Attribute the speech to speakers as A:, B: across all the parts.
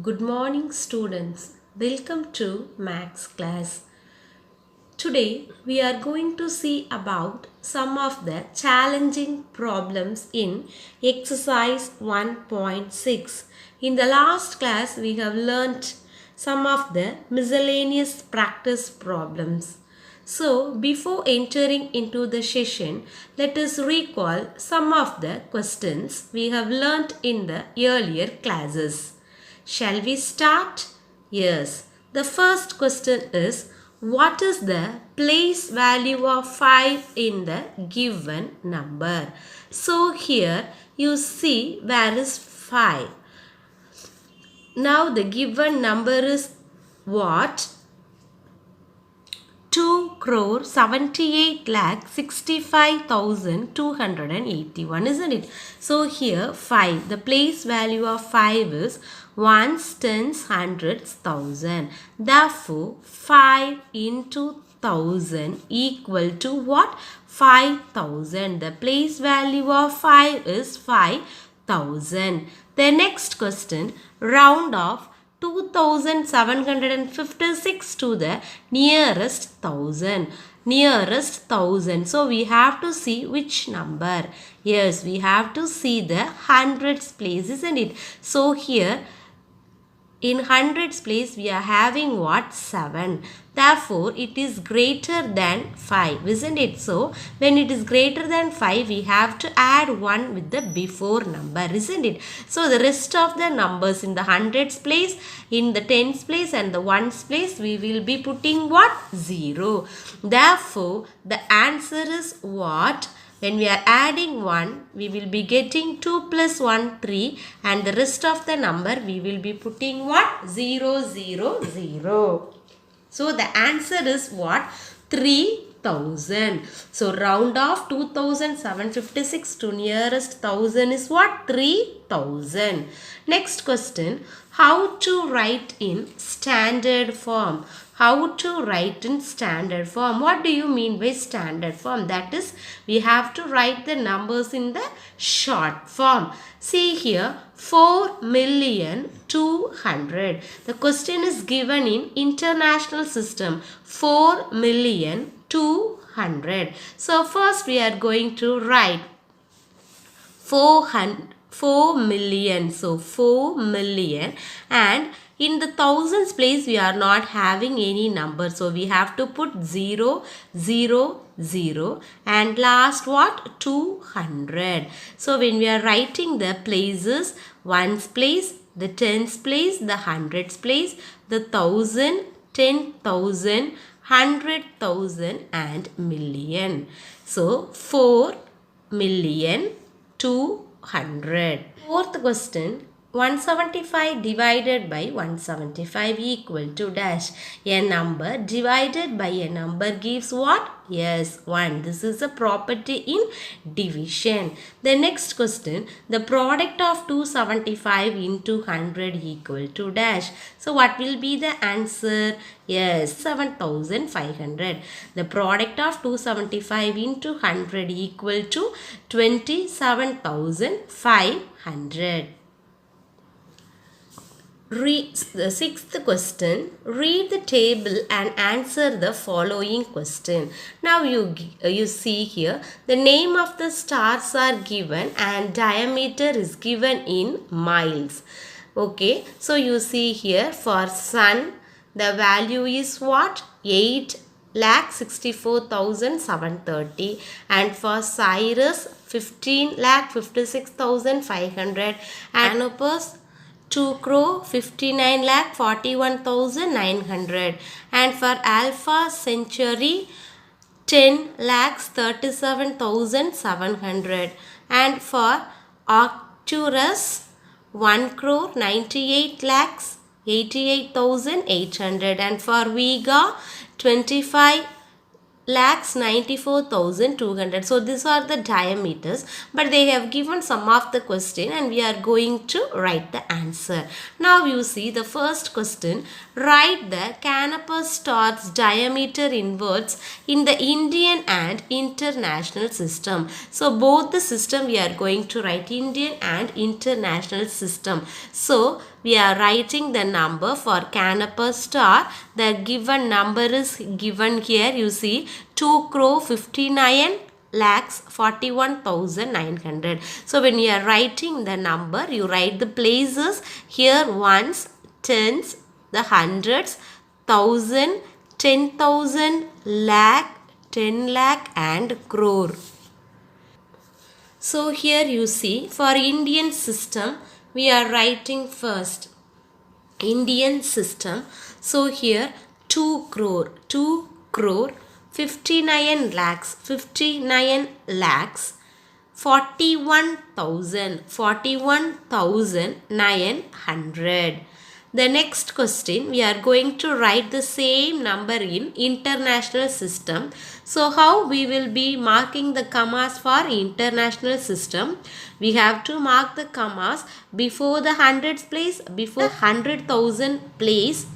A: Good morning, students. Welcome to Maths class. Today, we are going to see about some of the challenging problems in exercise 1.6. In the last class, we have learnt some of the miscellaneous practice problems. So, before entering into the session, let us recall some of the questions we have learnt in the earlier classes. Shall we start? Yes. The first question is, what is the place value of 5 in the given number? So here you see where is 5. Now the given number is what? 2,78,65,281, isn't it? So here 5, the place value of 5 is ones, tens, hundreds, thousand. Therefore 5 into 1000 equal to what? 5,000. The place value of 5 is 5,000. The next question, round off 2756 to the nearest thousand. So we have to see which number. Yes, we have to see the hundreds place, isn't it? So here in hundreds place we are having what? 7. Therefore, it is greater than 5, isn't it? So, when it is greater than 5, we have to add 1 with the before number, isn't it? So, the rest of the numbers in the hundreds place, in the tens place and the ones place, we will be putting what? 0. Therefore, the answer is what? When we are adding 1, we will be getting 2 plus 1, 3, and the rest of the number we will be putting what? 0, 0, 0. So the answer is what? 3,000. So round off 2,756 to nearest 1000 is what? 3,000. Next question. How to write in standard form? How to write in standard form? What do you mean by standard form? That is, we have to write the numbers in the short form. See here, 4,200,000. The question is given in international system, 4,200,000. So first we are going to write 4 million. So 4 million, and in the thousands place we are not having any number. So we have to put 0, 0, 0 and last what? 200. So when we are writing the places, ones place, the tens place, the hundreds place, the 1,000, 10,000, 100,000 and million. So 4 million 200. Fourth question, 175 divided by 175 equal to dash. A number divided by a number gives what? Yes, 1. This is a property in division. The next question, the product of 275 into 100 equal to dash. So what will be the answer? Yes, 7,500. The product of 275 into 100 equal to 27,500. The sixth question, read the table and answer the following question. Now you see here, the name of the stars are given and diameter is given in miles. Okay, so you see here for sun, the value is what? 8,64,730, and for Cyrus 15,56,500, and Canopus 2 crore 59,41,900, and for Alpha Centauri 10,37,700, and for Arcturus 1 crore 98 lakhs 88,800, and for Vega 25 lakhs 94,200. So these are the diameters, but they have given some of the question and we are going to write the answer. Now you see the first question, write the Canopus star's diameter inwards in the Indian and international system. So both the system we are going to write, Indian and international system. So we are writing the number for Canopus star. The given number is given here. You see 2,59 lakhs 41,900. So when you are writing the number, you write the places here, ones, tens, the hundreds, thousand, 10,000, lakh, 10 lakh and crore. So here you see for Indian system we are writing first Indian system. So here 2 crore 59 lakhs 41,900. The next question, we are going to write the same number in international system. So how we will be marking the commas for international system? We have to mark the commas before the hundreds place, before 100,000 place.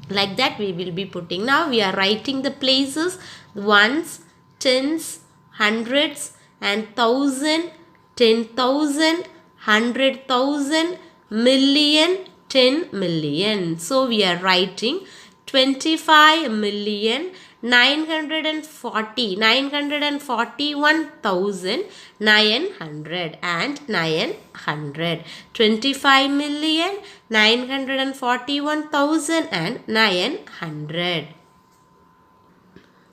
A: Like that we will be putting. Now we are writing the places, ones, tens, hundreds and thousand, 10,000, 100,000, million, 10 million. So we are writing 25,941,900 and 900. 25,941,000 and 900.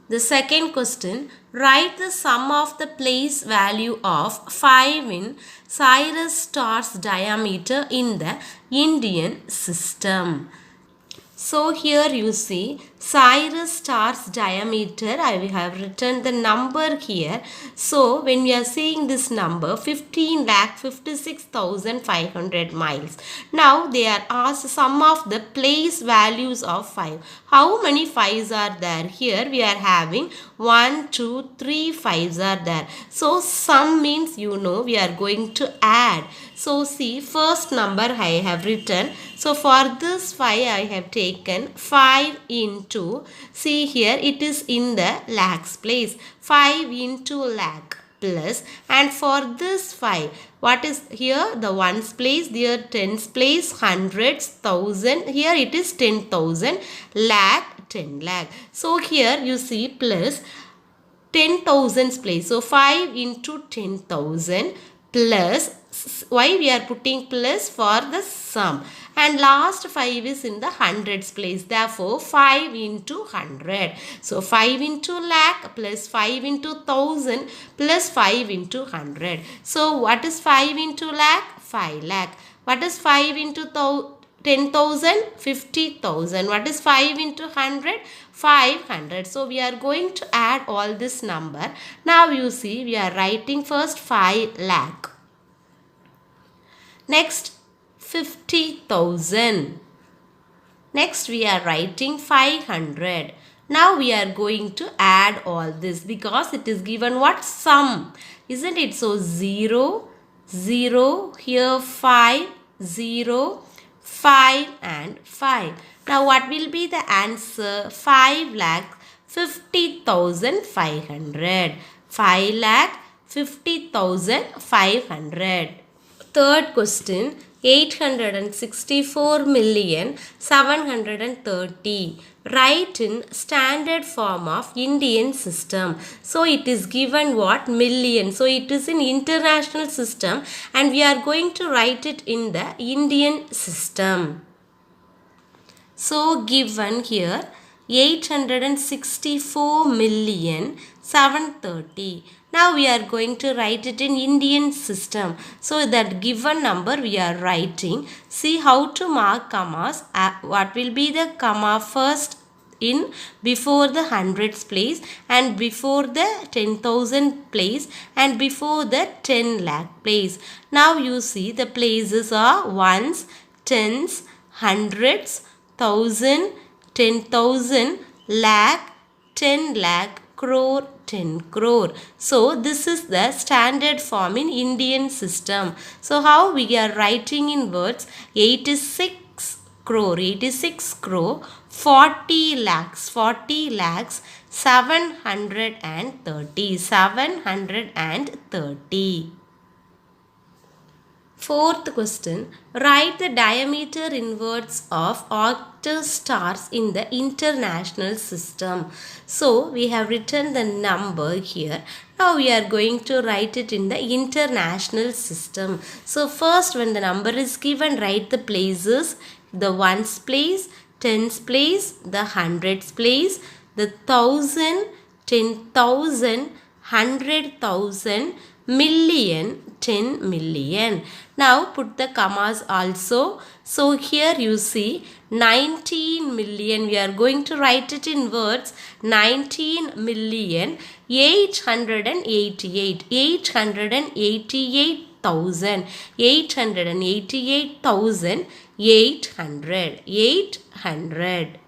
A: The second question, write the sum of the place value of 5 in Sirius star's diameter in the Indian system. So here you see Sirius star's diameter. I have written the number here. So when we are seeing this number 15,56,500 miles. Now they are asked sum of the place values of 5. How many 5s are there? Here we are having 1, 2, 3 5s are there. So sum means we are going to add. So see first number I have written. So for this 5 I have taken 5 into, see here it is in the lakhs place, 5 into lakh plus, and for this 5 what is here, the ones place, there tens place, hundreds, thousand, here it is 10,000, lakh, 10 lakh. So here you see plus 10,000's place. So 5 into 10,000 plus, why we are putting plus? For the sum, and last 5 is in the hundreds place, therefore 5 into 100. So 5 into lakh plus 5 into 1000 plus 5 into 100. So what is 5 into lakh? 5 lakh. What is 5 into 10,000? 50,000. What is 5 into 100? 500. So we are going to add all this number. Now you see we are writing first 5 lakh. Next 50,000. Next we are writing 500. Now we are going to add all this because it is given what? Sum. Isn't it? So 0, 0, here 5, 0, 5 and 5. Now what will be the answer? 5,50,500. 5,50,500. Third question, 864,730. Write in standard form of Indian system. So it is given what? Million. So it is in international system and we are going to write it in the Indian system. So given here 864,730. Now we are going to write it in Indian system. So that given number we are writing. See how to mark commas. What will be the comma first in before the hundreds place and before the 10,000 place and before the 10 lakh place. Now you see the places are ones, tens, hundreds, thousand, 10,000, lakh, 10 lakh, crore, 10 crore. So this is the standard form in Indian system. So how we are writing in words? 86 crore, 86 crore, 40 lakhs, 40 lakhs, 730, 730. Fourth question, write the diameter in words of octal stars in the international system. So we have written the number here. Now we are going to write it in the international system. So first when the number is given, write the places, the ones place, tens place, the hundreds place, the thousand, 10,000, 100,000, million, 10 million. Now put the commas also. So here you see 19 million. We are going to write it in words. 19 million 888. 888,000. 888,800. 800.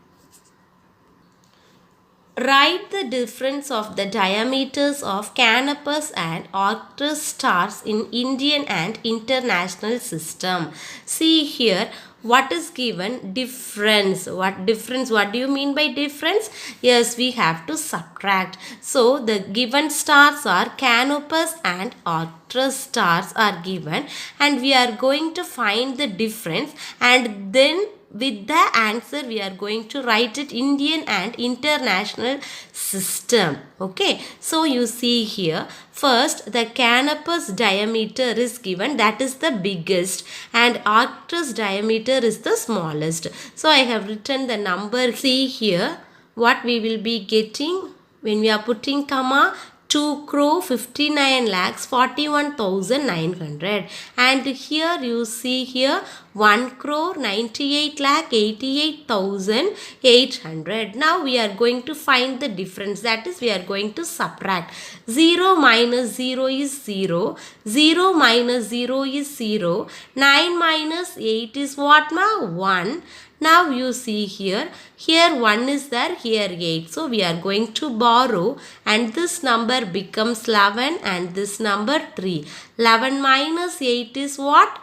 A: Write the difference of the diameters of Canopus and Arcturus stars in Indian and international system. See here what is given? Difference. What difference? What do you mean by difference? Yes, we have to subtract. So the given stars are Canopus and Arcturus stars are given, and we are going to find the difference, and then with the answer we are going to write it Indian and international system. Okay, so you see here first the Canopus diameter is given, that is the biggest, and Arcturus diameter is the smallest. So I have written the number. See here what we will be getting when we are putting comma. 2 crore 59 lakhs 41,900, and here you see here 1 crore 98 lakh 88,800. Now we are going to find the difference, that is we are going to subtract. 0 minus 0 is 0, 0 minus 0 is 0, 9 minus 8 is what ma? 1. Now you see here 1 is there, here 8. So we are going to borrow, and this number becomes 11 and this number 3. 11 minus 8 is what?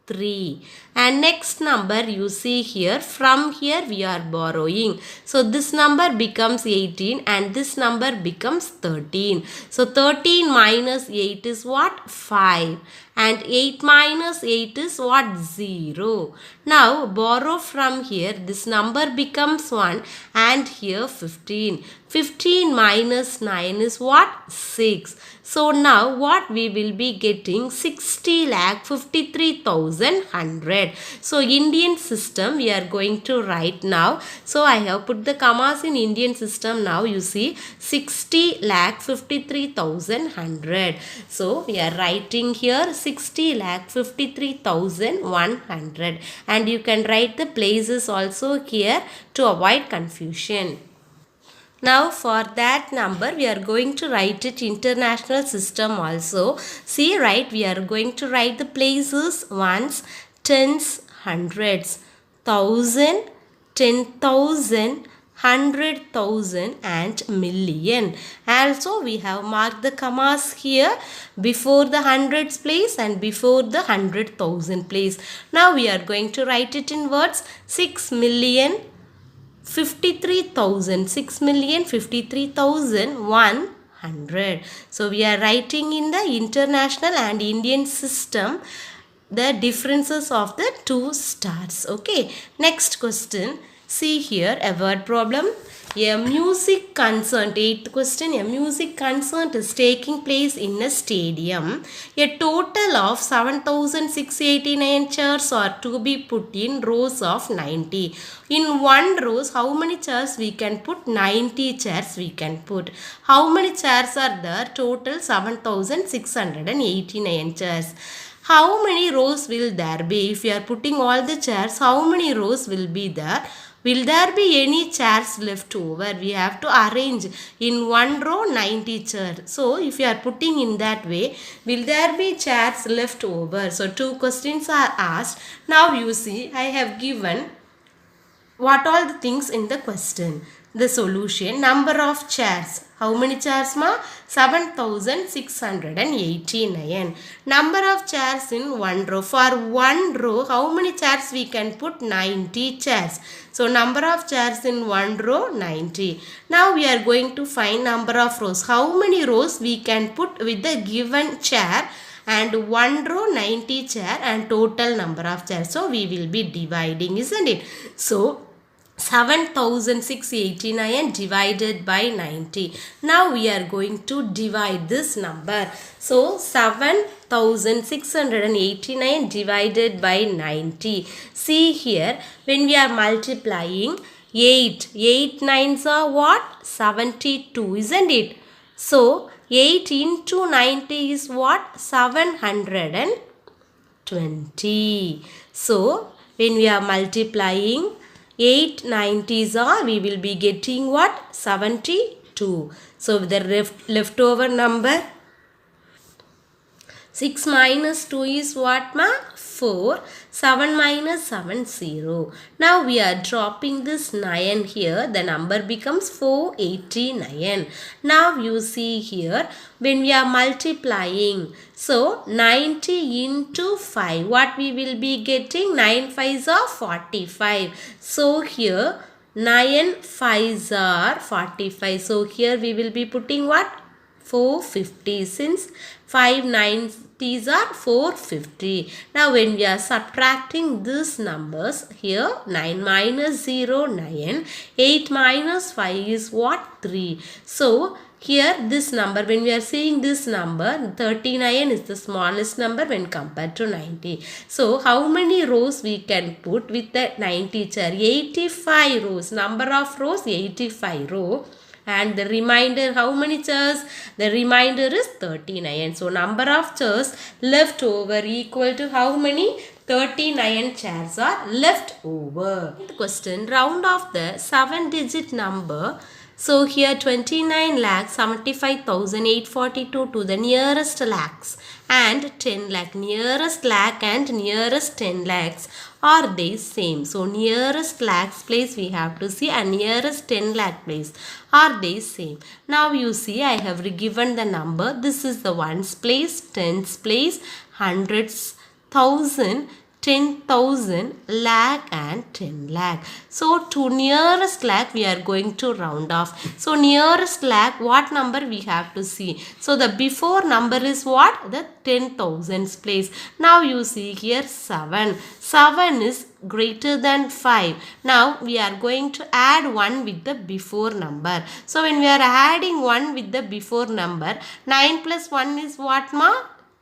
A: 3. And next number you see here, from here we are borrowing. So this number becomes 18 and this number becomes 13. So 13 minus 8 is what? 5. And 8 minus 8 is what? 0. Now borrow from here, this number becomes 1 and here 15. 15 minus 9 is what? 6. So now what we will be getting? 60,53,100. So Indian system we are going to write now. So I have put the commas in Indian system. Now you see 60,53,100. So we are writing here 60,53,100, and you can write the places also here to avoid confusion. Now for that number we are going to write it international system also. See, right, we are going to write the places, ones, tens, hundreds, 1,000, 10,000, 100,000 and million. Also we have marked the commas here before the hundreds place and before the 100,000 place. Now we are going to write it in words. 6,53,000, 6,53,100. So we are writing in the international and Indian system the differences of the two stars. Okay, next question. See here a word problem. A music concert, 8th question, a music concert is taking place in a stadium. A total of 7,689 chairs are to be put in rows of 90. In one rows, how many chairs we can put? 90 chairs we can put. How many chairs are there? Total 7,689 chairs. How many rows will there be? If you are putting all the chairs, how many rows will be there? Will there be any chairs left over? We have to arrange in one row 90 chairs. So if you are putting in that way, will there be chairs left over? So two questions are asked. Now you see, I have given what all the things in the question. The solution, number of chairs. How many chairs ma? 7689. Number of chairs in one row. For one row, how many chairs we can put? 90 chairs. So number of chairs in one row, 90. Now we are going to find number of rows. How many rows we can put with the given chair? And one row 90 chair and total number of chairs. So we will be dividing, isn't it? So 7689 divided by 90. Now we are going to divide this number. So 7689 divided by 90. See here, when we are multiplying 8 nines are what? 72, isn't it? So 8 into 90 is what? 720. So when we are multiplying 8 90s are, we will be getting what? 72. So the leftover number, 6 minus 2 is what ma? 4. 7 minus 7, 0. Now we are dropping this 9 here. The number becomes 489. Now you see here, when we are multiplying, so 90 into 5, what we will be getting? 9 5s are 45. So here 9 5s are 45. So here we will be putting what? 450, since 5 90s are 450. Now when we are subtracting these numbers, here 9 minus 0, 9. 8 minus 5 is what? 3. So here this number, when we are seeing this number, 39 is the smallest number when compared to 90. So how many rows we can put with the 90 chair? 85 rows. Number of rows, 85 row. And the remainder, how many chairs? The remainder is 39. So number of chairs left over equal to how many? 39 chairs are left over. The question, round off the 7-digit number. So here 29,75,842 to the nearest lakhs and 10 lakh. Nearest lakh and nearest 10 lakhs, are they same? So nearest lakhs place we have to see and nearest 10 lakh place, are they same? Now you see, I have given the number. This is the ones place, tens place, hundreds, thousand, 10,000, lakh and 10 lakh. So to nearest lakh we are going to round off. So nearest lakh, what number we have to see? So the before number is what? The 10,000s place. Now you see here 7. 7 is greater than 5. Now we are going to add 1 with the before number. So when we are adding 1 with the before number, 9 plus 1 is what ma?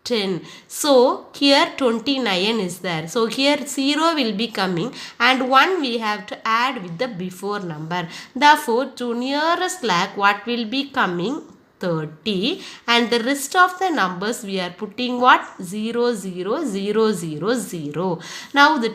A: 10. So here 29 is there. So here 0 will be coming and 1 we have to add with the before number. Therefore to nearest lakh what will be coming? 30, and the rest of the numbers we are putting what? 0 0 0 0 0. Now the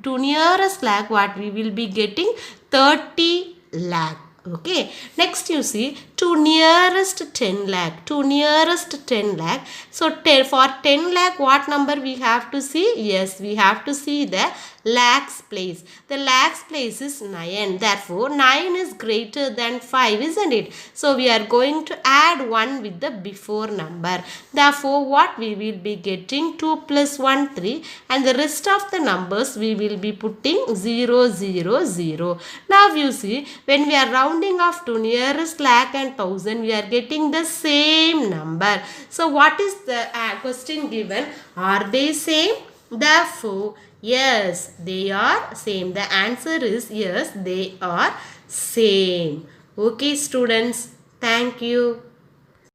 A: to nearest lakh what we will be getting? 30 lakh. Okay, next you see to nearest 10 lakh, to nearest 10 lakh. So for 10 lakh what number we have to see? Yes, we have to see the lakhs place. The lakhs place is 9. Therefore 9 is greater than 5, isn't it? So we are going to add 1 with the before number. Therefore what we will be getting? 2 plus 1 3, and the rest of the numbers we will be putting 0 0 0. Now you see, when we are rounding off to nearest lakh and thousand, we are getting the same number. So what is the question given? Are they same? Therefore yes, they are same. The answer is yes, they are same. Okay students, thank you.